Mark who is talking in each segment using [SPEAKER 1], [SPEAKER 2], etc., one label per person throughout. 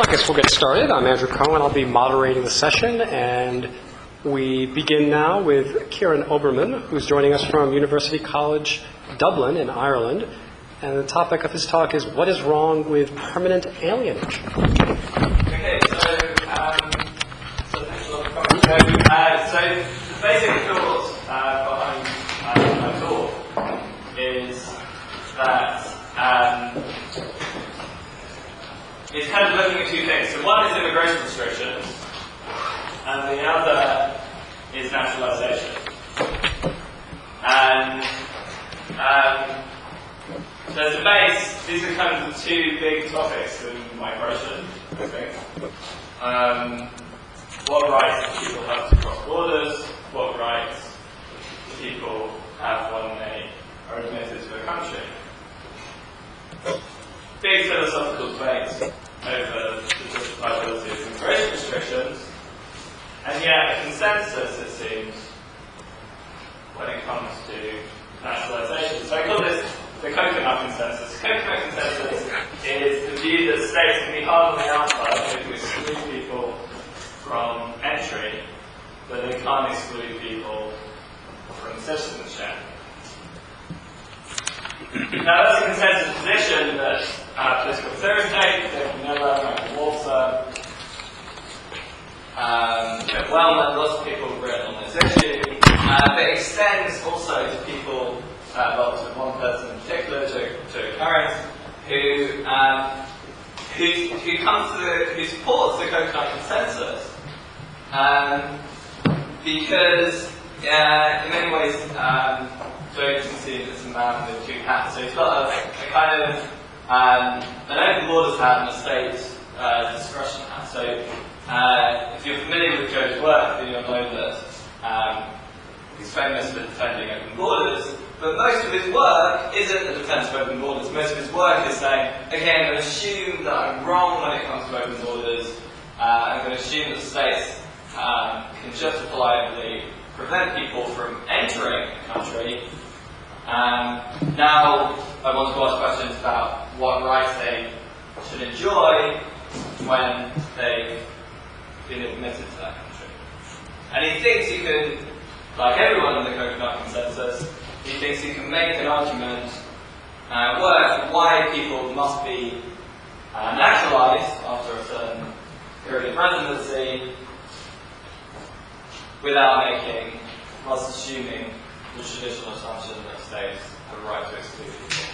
[SPEAKER 1] I guess we'll get started. I'm Andrew Cohen. I'll be moderating the session, and we begin now with Kieran Oberman, who's joining us from University College Dublin in Ireland. And the topic of his talk is, what is wrong with permanent alienage?
[SPEAKER 2] Okay, so thanks a lot for coming. So the basic thought behind my talk is that it's kind of looking at two things. So one is immigration restrictions, and the other is nationalization. And so as a base, these are kind of the two big topics in migration, I think. What rights do people have to cross borders? What rights do people have when they are admitted to a country? Big philosophical debates over the justifiability of immigration restrictions, and yet a consensus, it seems, when it comes to nationalisation. So I call this the coconut consensus. The coconut consensus is the view that states can be hard on the outside to exclude people from entry, but they can't exclude people from citizenship. Now that's a consensus position that political theorists take, David Miller, Michael Walter, lots of people have written on this issue, but it extends also to people, well, to one person in particular, to Kieran, who supports the coconut consensus, because in many ways, Joe can see that it's a man with two hats. So he's got a kind of an open borders hat and a state discretion hat. So if you're familiar with Joe's work, then you'll know that he's famous for defending open borders, but most of his work isn't the defense of open borders. Most of his work is saying, okay, I'm going to assume that I'm wrong when it comes to open borders. I'm going to assume that states can justifiably prevent people from entering a country. Now I want to ask questions about what rights they should enjoy when they've been admitted to that country. And he thinks he can, like everyone in the coconut consensus, he thinks he can make an argument work for why people must be naturalised after a certain period of residency without assuming the traditional assumption that states have a right to exclude people.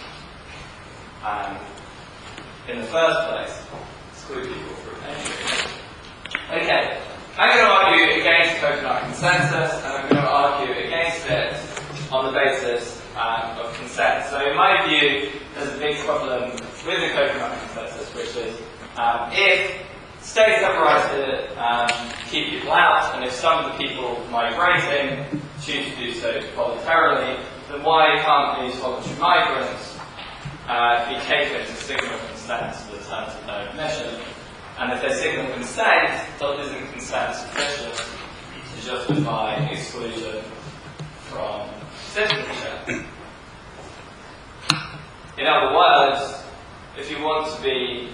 [SPEAKER 2] In the first place, exclude people from entry. Okay, I'm going to argue against the coconut consensus, and I'm going to argue against it on the basis of consent. So in my view, there's a big problem with the coconut consensus, which is if states have a right to keep people out, and if some of the people migrating choose to do so voluntarily, then why can't these voluntary migrants be taken to signal consent to the terms of no admission? And if they signal consent, isn't consent sufficient to justify exclusion from citizenship? In other words, if you want to be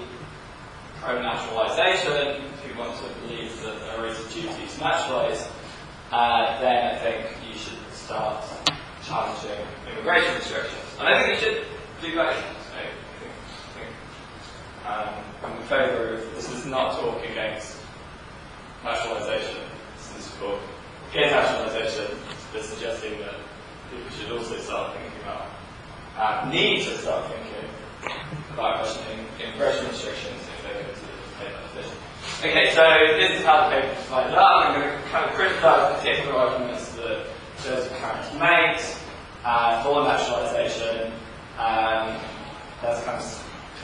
[SPEAKER 2] pro-nationalisation, if you want to believe that there is a duty to nationalise, then I think you should start challenging immigration restrictions. And I think you should do both. I'm in favour of, this is not talk against nationalisation, this is talk against nationalisation, but suggesting that people should also start thinking about, need to start thinking about questioning immigration restrictions if they're going to take that decision. Okay, so this is how the paper is divided up. I'm going to kind of criticise particular arguments that Joseph Kieran makes for nationalisation. That's kind of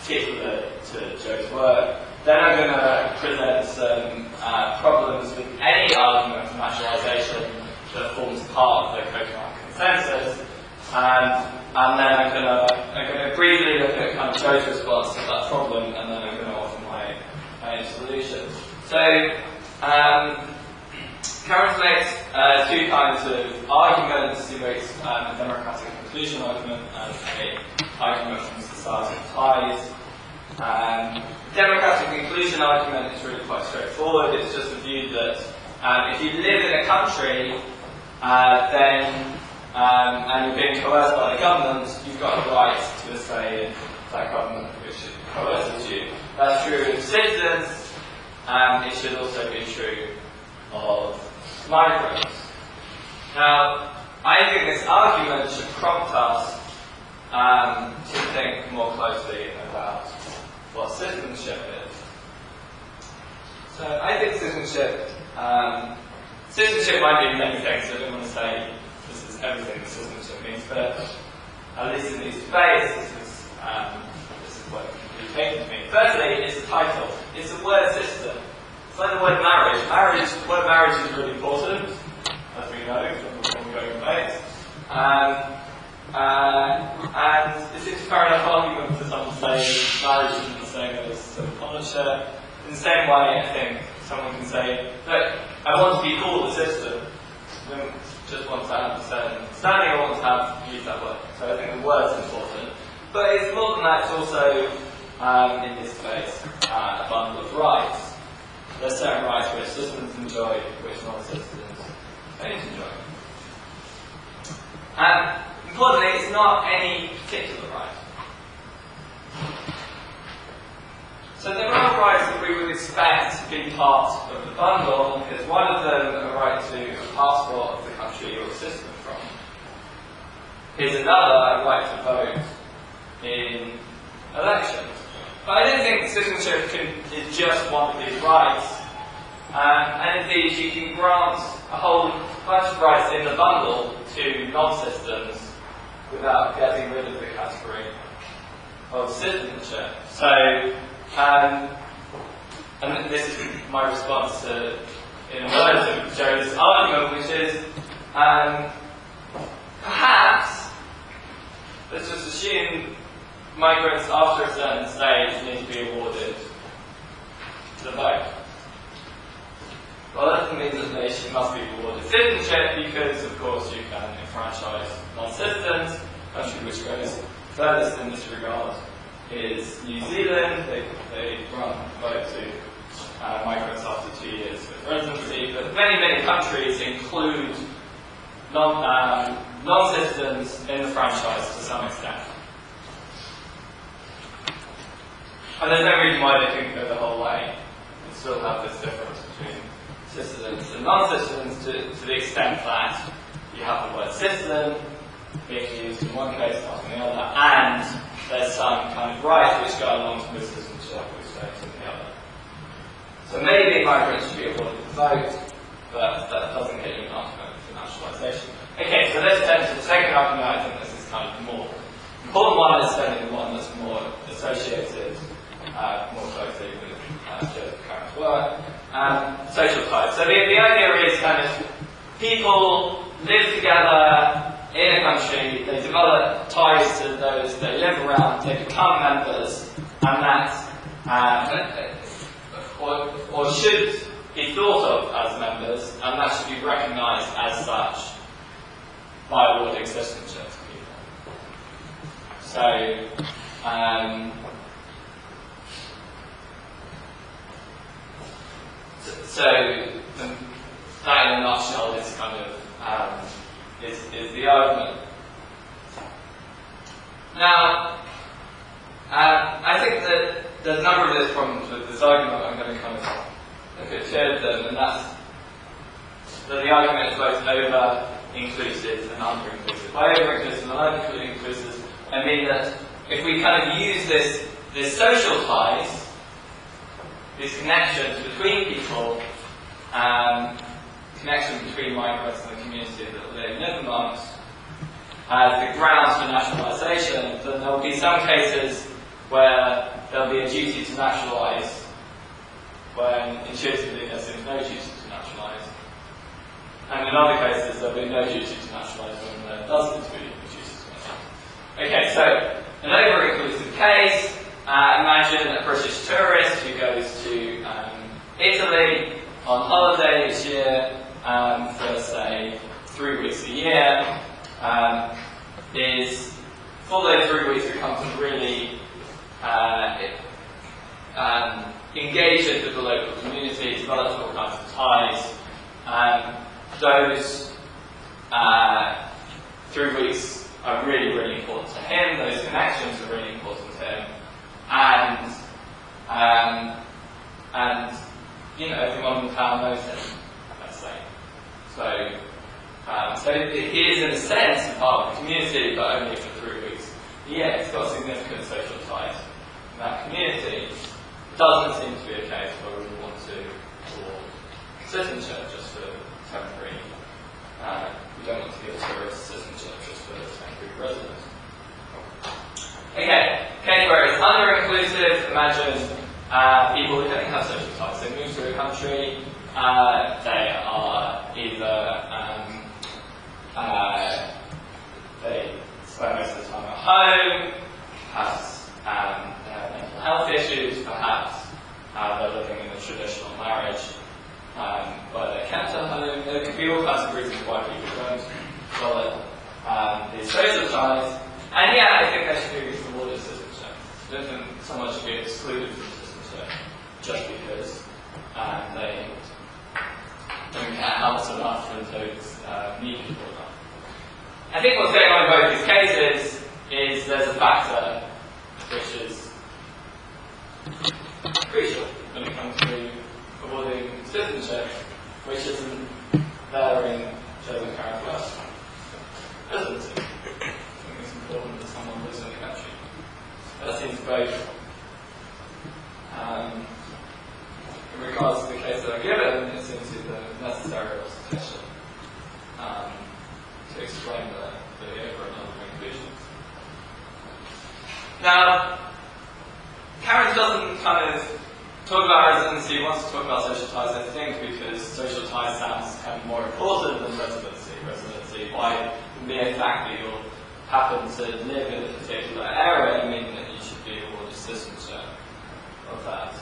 [SPEAKER 2] particular to Joe's work. Then I'm going to present some problems with any argument for nationalisation that forms part of the coconut consensus. And then I'm going to briefly look at kind of Joe's response to that problem, and then I'm going to offer my own solutions. So, Kieran makes two kinds of arguments. He makes a democratic conclusion argument and an argument from societal ties. Democratic inclusion argument is really quite straightforward. It's just the view that if you live in a country, and you're being coerced by the government, you've got a right to a say in that government which coerces you. That's true of citizens, and it should also be true of migrants. Now, I think this argument should prompt us to think more closely about what citizenship is. So I think citizenship might mean many things. I don't want to say this is everything that citizenship means, but at least in these debates, this is what you take to me. Firstly, it's the title. It's the word system. It's like the word marriage. The word marriage is really important, as we know from ongoing debates. And it seems a fair enough argument for someone to say marriage isn't the same as ownership. In the same way, I think someone can say, look, I want to be called a system. I don't just want to have the same understanding, I want to have use that word. So I think the word's important. But it's more than that, it's also, in this case, a bundle of rights. There's certain rights which citizens enjoy, which non-citizens don't enjoy. And importantly, it's not any particular right. So there are rights that we would expect to be part of the bundle, because one of them, a right to a passport of the country you're a citizen from. Here's another, a right to vote in elections. But I don't think citizenship is just one of these rights. And indeed, you can grant a whole bunch of rights in the bundle to non-citizens without getting rid of the category of citizenship. So, and this is my response to, in a word, to Jerry's argument, which is, perhaps, let's just assume migrants after a certain stage need to be awarded the vote. Well, that doesn't mean that the nation must be awarded citizenship, because, of course, you can enfranchise non-citizens. The country which goes furthest in this regard is New Zealand. They grant vote to migrants after 2 years of residency, but many, many countries include non-citizens in the franchise to some extent. And there's no reason why they couldn't go the whole way and still have this difference between citizens and non-citizens to the extent that you have the word citizen being used in one case, not in the other, and there's some kind of right which go along with citizenship which goes in the other. So maybe migrants should be awarded the vote, but that doesn't get you an argument for nationalisation. Okay, so let's turn to the second argument. I think this is kind of the more important one, is certainly the one that's more associated more closely with Kieran's work. Social ties. So the idea is kind of people live together in a country, they develop ties to those they live around, they become members, and that, or should be thought of as members, and that should be recognised as such by awarding citizenship to people. So that in a nutshell is kind of is the argument. Now, I think that there's a number of those problems with this argument. I'm going to kind of look at two of them, and that's that the argument is both over-inclusive and under-inclusive. By over-inclusive and under-inclusive, I mean that if we kind of use this social ties, these connections between people, connections between migrants and the community that they live amongst, as the grounds for nationalisation, then there will be some cases where there will be a duty to nationalise, when intuitively there seems no duty to nationalise. And in other cases, there will be no duty to nationalise when there does seem to be a duty to nationalise. Okay, so an over-inclusive case. Imagine a British tourist who goes to Italy on holiday each year for, say, 3 weeks a year. For those 3 weeks becomes really engages with the local community, develops all kinds of ties. Those 3 weeks are really, really important to him. Those connections are really important to him. And you know, everyone in town knows him, let's say. So he is, in a sense, part of the community, but only for 3 weeks. Yeah, it's got significant social ties. And that community doesn't seem to be a case where we want to award citizenship just for temporary. We don't want to give a tourist citizenship just for temporary residents. Okay, case where it's under-inclusive. Imagine people who don't have social ties. They move to a country. They are either they spend most of the time at home, perhaps they have mental health issues, perhaps they're living in a traditional marriage where they're kept at home. There could be all kinds of reasons why people don't follow these social ties. And yeah, I think they should be rewarded citizenship. It doesn't so much be excluded from citizenship just because they don't get help enough and don't need people enough. I think what's going on in both these cases is there's a factor which is crucial when it comes to awarding citizenship, which isn't there in chosen character residency. I think it's important that someone lives in the country. That seems both in regards to the case that I'm given, it seems to be the necessary representation to explain the overall conclusions. Now, Kieran doesn't kind of talk about residency, he wants to talk about social ties, I think, because social ties sounds kind of more important than residency. Residency, by the mere fact that you'll happen to live in a particular area, I mean that you should be awarded citizenship of that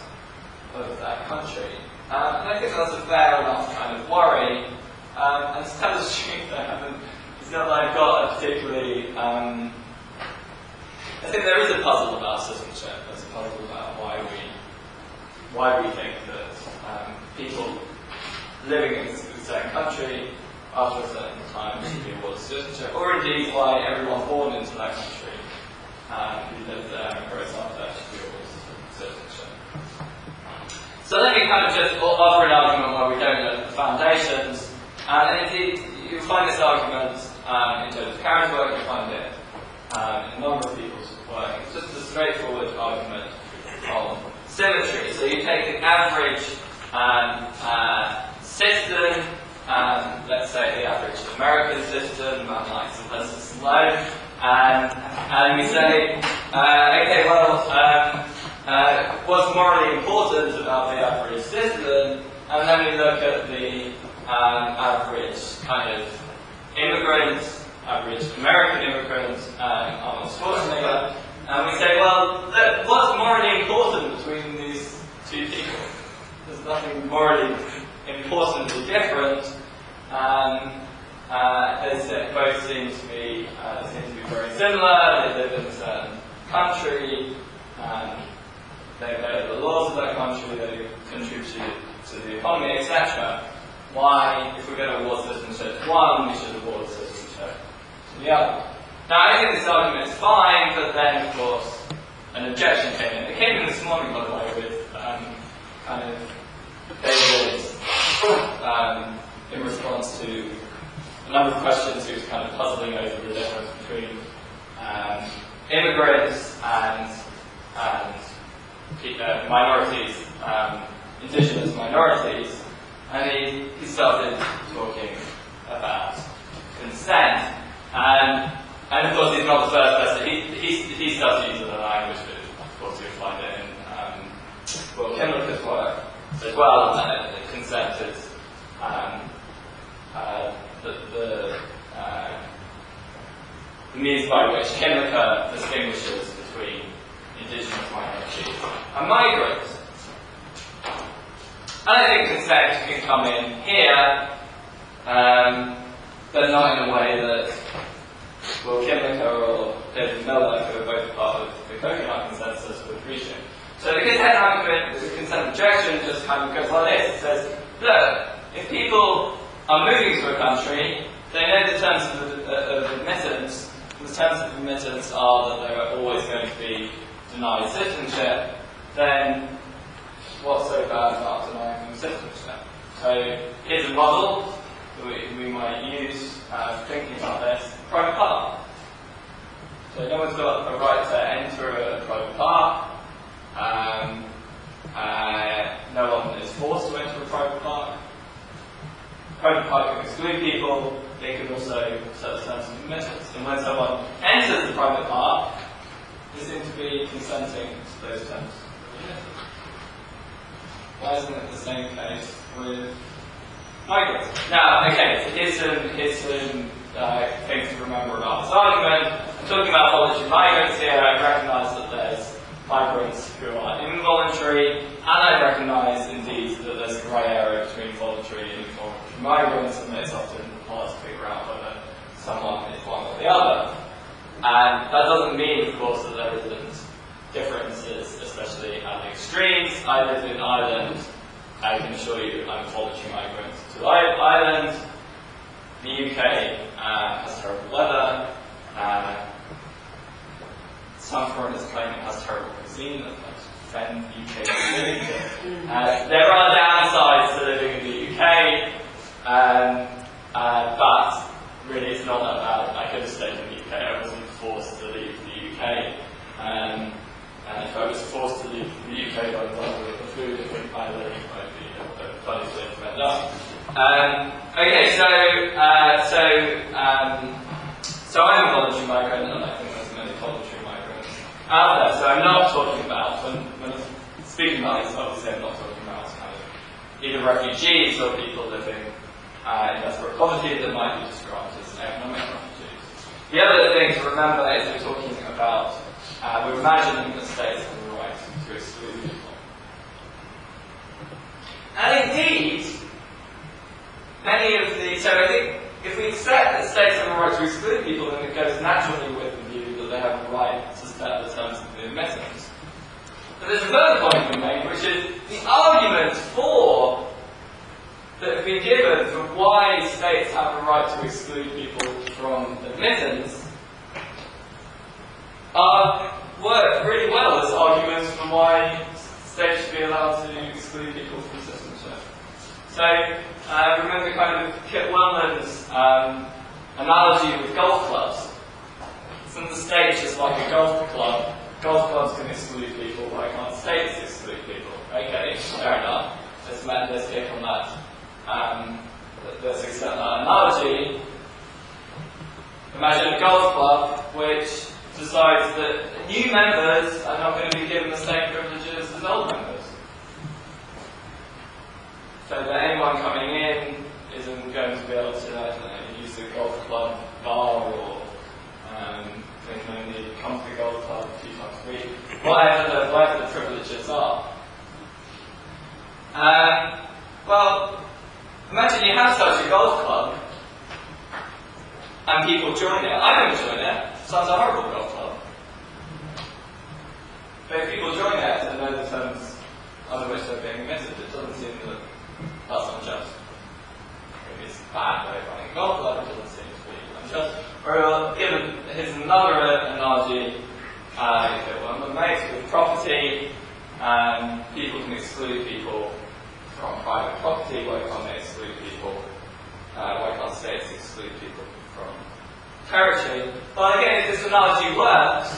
[SPEAKER 2] country. And I think that's a fair enough kind of worry. And to tell the truth, it's not that I've got a particularly... I think there is a puzzle about citizenship. There's a puzzle about why we think that people living in a certain country after a certain time should be awarded citizenship, or indeed why everyone born into that country who lives there and grows up there should be awarded citizenship. So let me kind of just offer an argument where we don't know the foundations, and indeed you'll find this argument in terms of Kieran's work, you'll find it in a number of people's work. It's just a straightforward argument on symmetry. So you take the average citizen, let's say the average American citizen, man like Sylvester Stallone, and we say, okay, well, what's morally important about the average citizen, and then we look at the average kind of immigrant, average American immigrant, Arnold Schwarzenegger, and we say, well, what's morally important between these two people? There's nothing morally importantly different. They both seem to be very similar. They live in a certain country. They obey the laws of that country. They contribute to the economy, etc. Why, if we're going to award citizenship to one, we should award citizenship to the other? Now, I think this argument is fine, but then, of course, an objection came in. It came in this morning, by the way, with kind of David in response to a number of questions. He was kind of puzzling over the difference between immigrants and minorities, indigenous minorities, and he started talking about consent. And of course, he's not the first person. He starts using the language, but of course, you'll find it in Kimlicker's work as well. Consent is the means by which Kimlicker distinguishes between indigenous minorities and migrants. And I think consent can come in here, but not in a way that Will Kimlicker or David Miller, who are both part of the Coconut Consensus, would appreciate. So the consent objection just kind of goes like this. It says, look, if people are moving to a country, they know the terms of admittance. The terms of admittance are that they are always going to be denied citizenship. Then what's so bad about denying them citizenship? So here's a model that we might use thinking about this. Private park. So no one's got a right to enter a private park. No one is forced to enter a private park. Private park can exclude people. They can also set the terms of admittance. And when someone enters the private park, they seem to be consenting to those terms of admittance. Why isn't it the same case with migrants? Now, okay, so here's some things to remember about this argument. I'm talking about voluntary migrants here. I recognise that there's migrants who are involuntary, and I recognise indeed that there's a grey area between voluntary and involuntary migrants, and it's often hard to figure out whether someone is one or the other. And that doesn't mean, of course, that there isn't differences, especially at the extremes. I live in Ireland. I can assure you I'm a voluntary migrant to Ireland. The UK has terrible weather. Some foreigners claim it has terrible cuisine that might offend the UK community. There are downsides to living in the UK, but really it's not that bad. I could have stayed in the UK. I wasn't forced to leave the UK. And if I was forced to leave the UK by the food, I think Ireland might be a funny way to end up. Okay, so I'm a voluntary migrant, and I think there's many voluntary migrants out there. So I'm not talking about, when I'm speaking about this, obviously I'm not talking about kind of either refugees or people living in desperate poverty that might be described as economic refugees. The other thing to remember is we're talking about, we're imagining that states have the right to exclude people. And indeed, many of the, so I think if we accept that states have a right to exclude people, then it goes naturally with the view that they have a right to set the terms of the admittance. But there's a further point we make, which is the arguments for that have been given for why states have a right to exclude people from admittance work really well as arguments for why states should be allowed to exclude people from citizenship. So, remember kind of Kit Wellman's analogy with golf clubs. Isn't the state just like a golf club? Golf clubs can exclude people, why can't states exclude people? Okay, fair enough. Let's take on that. Let's accept that analogy. Imagine a golf club which decides that new members are not going to be given the same privileges as old members. So that anyone coming in isn't going to be able to use the golf club bar or they can only come to the golf club a few times a week. Whatever the privileges are. Well, imagine you have such a golf club and people join it. I don't join it. Sounds a horrible golf club. But if people join it and know the terms under which they're being admitted, it doesn't seem that that's unjust. If it's a bad way of running a golf club, it doesn't seem to be unjust. Or here's another analogy that one makes with property. People can exclude people from private property. Why can't they exclude people? Why can't states exclude people from territory? Well, again, if this analogy works,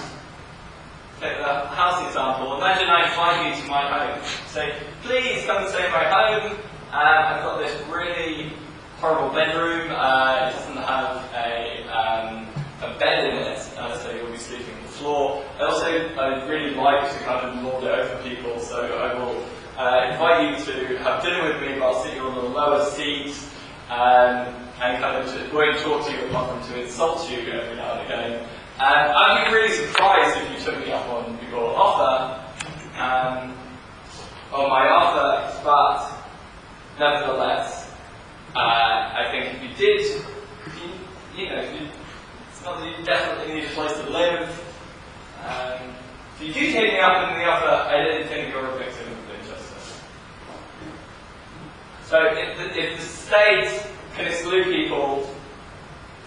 [SPEAKER 2] take the house example. Imagine I invite you to my home. Say, please come and stay in my home. I've got this really horrible bedroom. It doesn't have a bed in it, so you'll be sleeping on the floor. I'd really like to kind of lord it over people, so I will invite you to have dinner with me, but I'll sit you on the lower seat, and kind of won't talk to you apart from to insult you every now and again. I'd be really surprised if you took me up on your offer, on my offer, but nevertheless, I think if you did, it's not that you definitely need a place to live. If you do take me up on the offer, I didn't think you're a victim of injustice. So if the state can exclude people,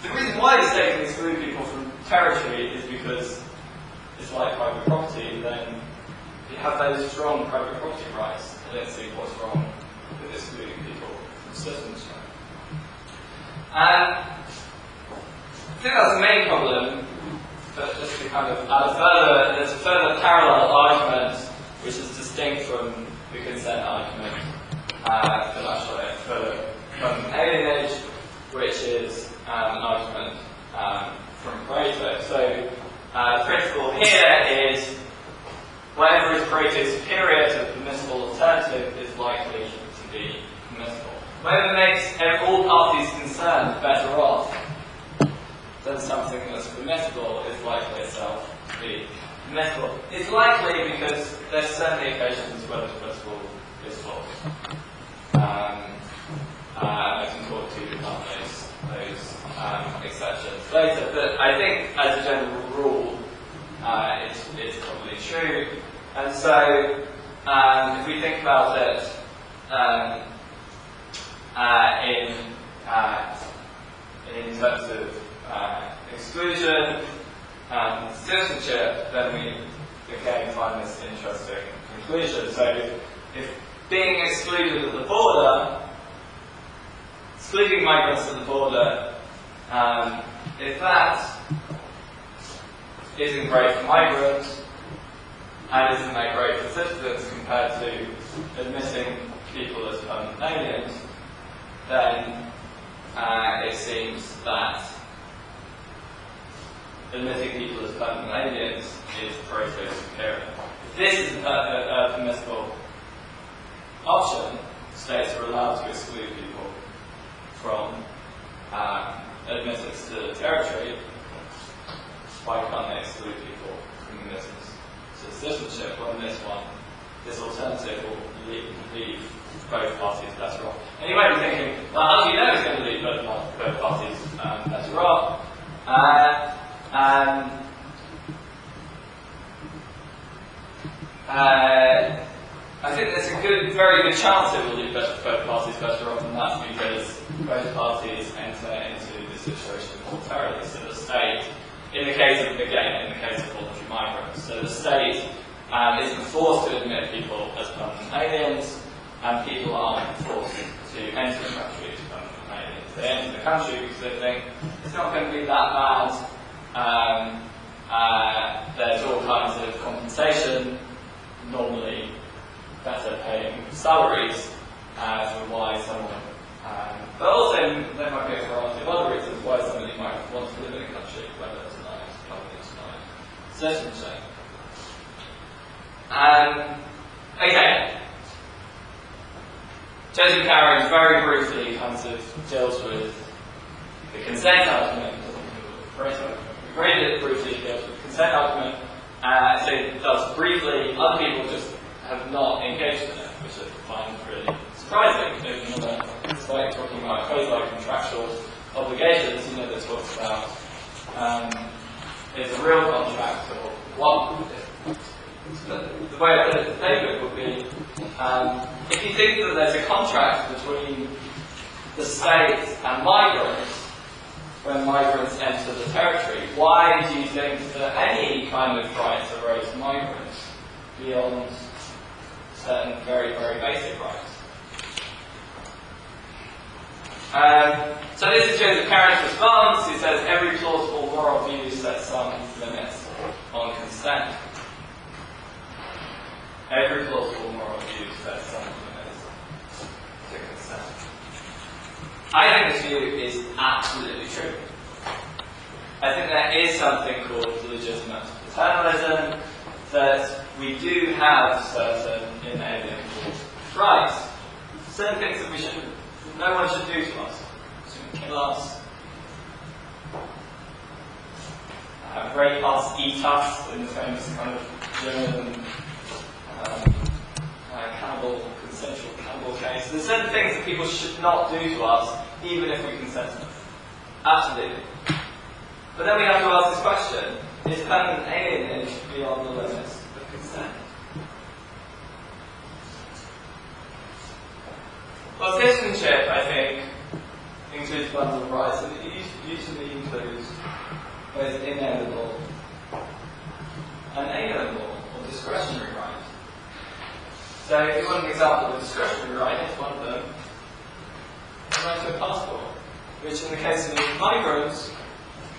[SPEAKER 2] the reason why the state can exclude people from territory is because it's like private property, then you have those strong private property rights. I don't see what's wrong with excluding people from citizenship. And I think that's the main problem, but just to kind of add there's a further parallel argument which is distinct from the consent argument from alienage, which is an argument from Plato. So the principle here is whatever is created superior to the permissible alternative is likely to be permissible. Whatever makes all parties concerned better off than something that's permissible is likely itself to be permissible. It's likely because there's certainly occasions where the principle is false. I can talk to you about those exceptions later, but I think as a general rule, it's probably true. And so, if we think about it in terms of exclusion and citizenship, then we again find this interesting conclusion. So, if being excluded at the border, excluding migrants at the border, if that isn't great for migrants and isn't that great for citizens compared to admitting people as permanent aliens, then it seems that admitting people as permanent aliens is proto-superior. If this is a permissible option, states are allowed to exclude people from admittance to the territory. Why can't they exclude people from admittance to citizenship when this alternative will leave both parties better off? And you might be thinking, well, how do you know it's going to leave both parties better off? I think there's a very good chance it will leave both parties better off, and that's because both parties enter into this situation voluntarily. So the state, in the case of voluntary migrants, so the state isn't forced to admit people as permanent aliens, and people aren't forced to enter the country as permanent aliens. They enter the country because they think it's not going to be that bad. There's all kinds of compensation, normally better paying salaries for why someone, but also there might be a variety of other reasons why somebody might want to live in a country where there's citizenship. Okay. Joseph Kieran very briefly kind of deals with the consent argument. Very briefly deals with the consent argument. So it does briefly. Other people just have not engaged in it, which I find really surprising. It's like talking about quasi-contractual obligations, that talks about it's a real contract or what. The way I put it to David would be, if you think that there's a contract between the state and migrants, when migrants enter the territory, why do you think that any kind of rights arose to migrants beyond certain very, very basic rights? So this is Joseph Kieran's response. He says, every plausible moral view sets some limits on consent. Every plausible moral view sets some limits to consent. I think this view is absolutely true. I think there is something called legitimate paternalism, that we do have certain inalienable rights, certain things that no one should do to us. Shouldn't kill us, rape us, eat us, in the famous kind of German consensual cannibal case. There's certain things that people should not do to us, even if we consent to them. Absolutely. But then we have to ask this question, is permanent alienage beyond the limits of consent? huge bundle of rights, and it usually includes both inalienable and alienable or discretionary rights. So if you want an example of a discretionary right, it's one of them, the right to a passport, which in the case of migrants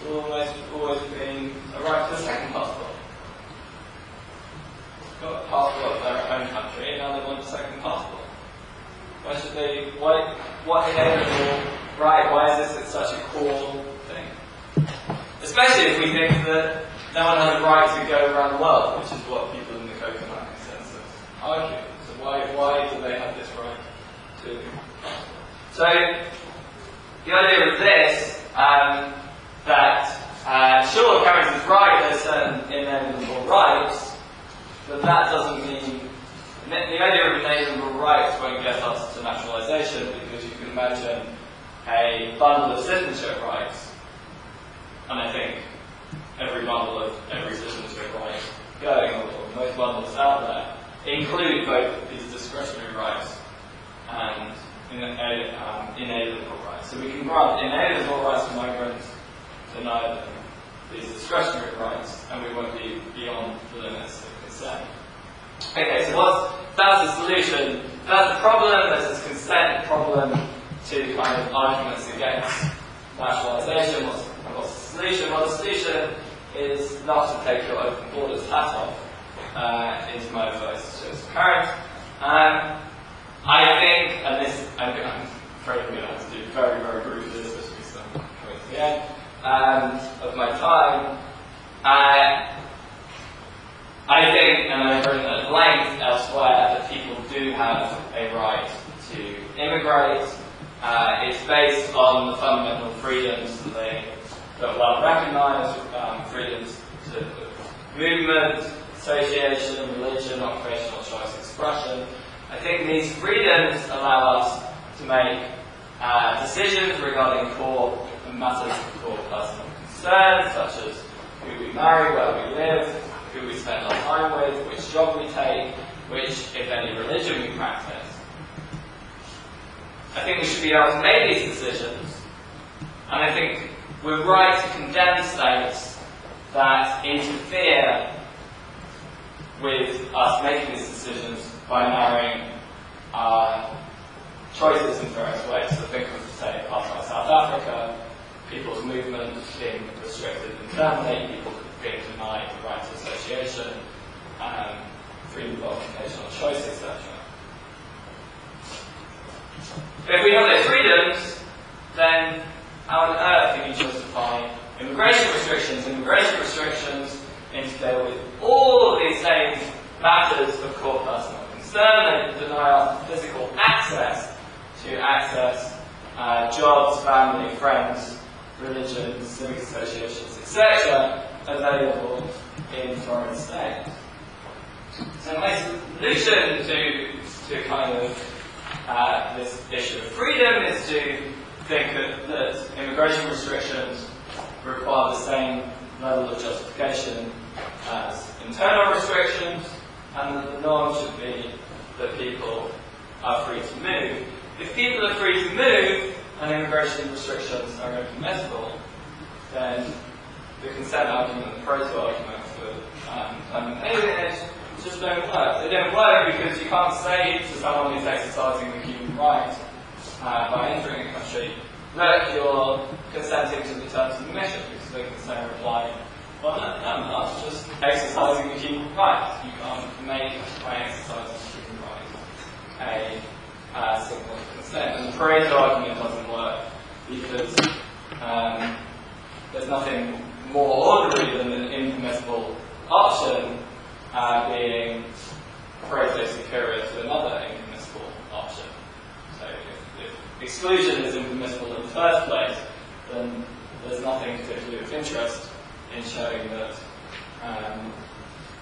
[SPEAKER 2] will always be a right to a second passport. They've got a passport of their own country, and now they want a second passport. Why should they, what inalienable right, why is this such a core thing? Especially if we think that no one has a right to go around the world, which is what people in the Copenhagen consensus argue. So why do they have this right to? So the idea of this, that sure, Kieran is right, there's certain inalienable rights, but that doesn't mean the idea of inalienable rights won't get us to nationalisation, because you can imagine a bundle of citizenship rights, and I think every bundle of every citizenship right going, or most bundles out there, include both these discretionary rights and inalienable rights. So we can grant inalienable rights to migrants, deny them these discretionary rights, and we won't be beyond the limits of consent. Okay, so that's the solution. That's the problem. There's this consent problem to kind of arguments against nationalisation. What's the solution? Well, the solution is not to take your open borders hat off into my advice to Kieran. I think, and this, I'm afraid I'm going to have to do very, very briefly, especially because I'm coming to the end of my time. I think, and I've written at length elsewhere, that people do have a right to immigrate. It's based on the fundamental freedoms that are well recognised, freedoms to movement, association, religion, occupational choice, expression. I think these freedoms allow us to make decisions regarding core matters of core personal concern, such as who we marry, where we live, who we spend our time with, which job we take, which, if any, religion we practice. I think we should be able to make these decisions, and I think we're right to condemn states that interfere with us making these decisions by narrowing our choices in various ways. So think of, say, apartheid South Africa, people's movement being restricted internally, people being denied the right to association, freedom of occupational choice, etc. But if we have those freedoms, then how on earth can you justify immigration restrictions? Immigration restrictions interfere with all of these same matters of core personal concern. They deny us physical access to jobs, family, friends, religion, civic associations, etc., available in foreign states. So my solution to kind of this issue of freedom is to think that immigration restrictions require the same level of justification as internal restrictions, and that the norm should be that people are free to move. If people are free to move and immigration restrictions are impermissible, then the consent argument, the proto-argument for alienage just don't work. They don't work because you can't say to someone who's exercising the human right by entering a country that you're consenting to the terms of the mission, because they can say in reply, well, no, I'm not, just exercising the human right. You can't make, by exercising the human right, a simple consent. And the Pareto argument doesn't work because there's nothing more ordinary than an impermissible option being Pareto superior to another impermissible option. So if exclusion is impermissible in the first place, then there's nothing particularly of interest in showing that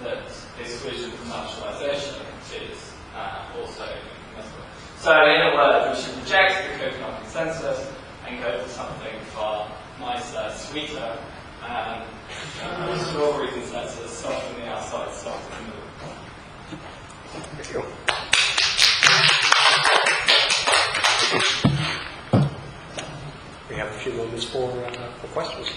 [SPEAKER 2] that exclusion from nationalisation is also impermissible. So in a word, we should reject the Copenhagen consensus and go for something far nicer, sweeter, strawberry consensus, soft on the outside, soft in the middle.
[SPEAKER 1] Thank you. we have a few moments for questions.